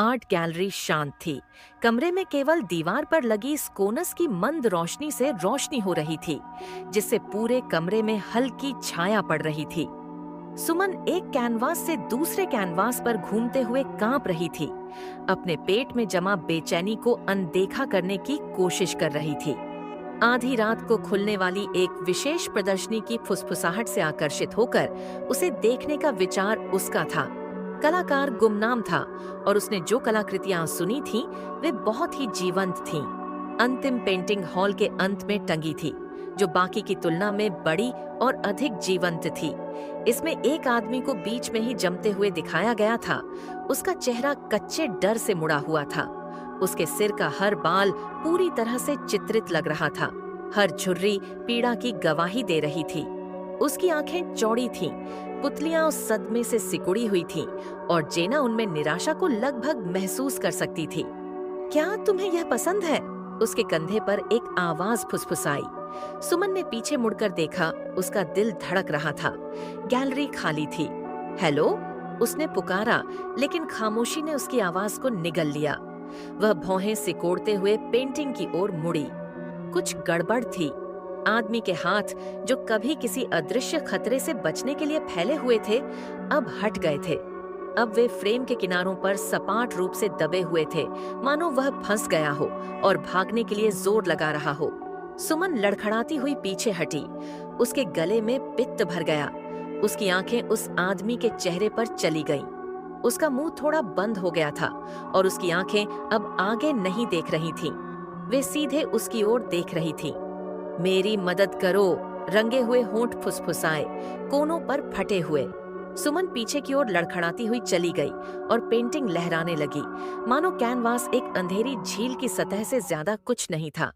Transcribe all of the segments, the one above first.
Art gallery शांत थी। कमरे में केवल दीवार पर लगी स्कोनस की मंद रोशनी से रोशनी हो रही थी, जिससे पूरे कमरे में हल्की छाया पड़ रही थी। सुमन एक कैनवास से दूसरे कैनवास पर घूमते हुए कांप रही थी, अपने पेट में जमा बेचैनी को अनदेखा करने की कोशिश कर रही थी। आधी रात को खुलने वाली एक विशेष प्रदर्शनी की फुसफुसाहट से आकर्षित होकर उसे देखने का विचार उसका था। कलाकार गुमनाम था और उसने जो कलाकृतियां सुनी थीं, वे बहुत ही जीवंत थीं। अंतिम पेंटिंग हॉल के अंत में टंगी थी, जो बाकी की तुलना में बड़ी और अधिक जीवंत थी। इसमें एक आदमी को बीच में ही जमते हुए दिखाया गया था। उसका चेहरा कच्चे डर से मुड़ा हुआ था। उसके सिर का हर बाल पूरी तरह से चित्रित लग रहा था। हर झुर्री पीड़ा की गवाही दे रही थी। उसकी आंखें चौड़ी थीं, पुतलियां उस सदमे से सिकुड़ी हुई थीं और जेना उनमें निराशा को लगभग महसूस कर सकती थी। क्या तुम्हें यह पसंद है? उसके कंधे पर एक आवाज फुसफुसाई। सुमन ने पीछे मुड़कर देखा, उसका दिल धड़क रहा था। गैलरी खाली थी। हेलो, उसने पुकारा, लेकिन खामोशी ने उसकी आवाज को निगल लिया। वह भौहें सिकोड़ते हुए पेंटिंग की ओर मुड़ी। कुछ गड़बड़ थी। आदमी के हाथ, जो कभी किसी अदृश्य खतरे से बचने के लिए फैले हुए थे, अब हट गए थे। अब वे फ्रेम के किनारों पर सपाट रूप से दबे हुए थे, मानो वह फंस गया हो और भागने के लिए जोर लगा रहा हो। सुमन लड़खड़ाती हुई पीछे हटी। उसके गले में पित्त भर गया। उसकी आंखें उस आदमी के चेहरे पर चली गईं। उसका मुंह थोड़ा बंद हो गया था और उसकी आंखें अब आगे नहीं देख रही थीं। वे सीधे उसकी ओर देख रही थीं। मेरी मदद करो, रंगे हुए होंठ फुसफुसाए, कोनों पर फटे हुए। सुमन पीछे की ओर लड़खड़ाती हुई चली गई और पेंटिंग लहराने लगी, मानो कैनवास एक अंधेरी झील की सतह से ज्यादा कुछ नहीं था।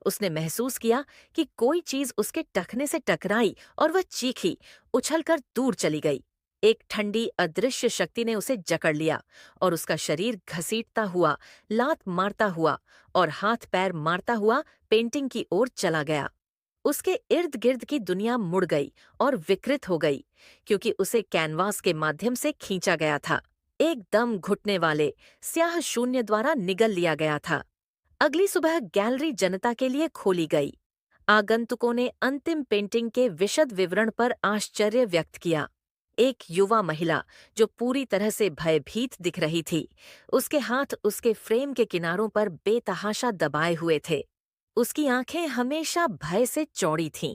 उसने महसूस किया कि कोई चीज उसके टखने से टकराई और वह चीखी, उछलकर दूर चली गई। एक ठंडी अदृश्य शक्ति ने उसे जकड़ लिया और उसका शरीर घसीटता हुआ, लात मारता हुआ और हाथ पैर मारता हुआ पेंटिंग की ओर चला गया। उसके इर्द गिर्द की दुनिया मुड़ गई और विकृत हो गई, क्योंकि उसे कैनवास के माध्यम से खींचा गया था, एकदम घुटने वाले स्याह शून्य द्वारा निगल लिया गया था। अगली सुबह गैलरी जनता के लिए खोली गई। आगंतुकों ने अंतिम पेंटिंग के विशद विवरण पर आश्चर्य व्यक्त किया। एक युवा महिला, जो पूरी तरह से भयभीत दिख रही थी, उसके हाथ उसके फ्रेम के किनारों पर बेतहाशा दबाए हुए थे। उसकी आंखें हमेशा भय से चौड़ी थीं।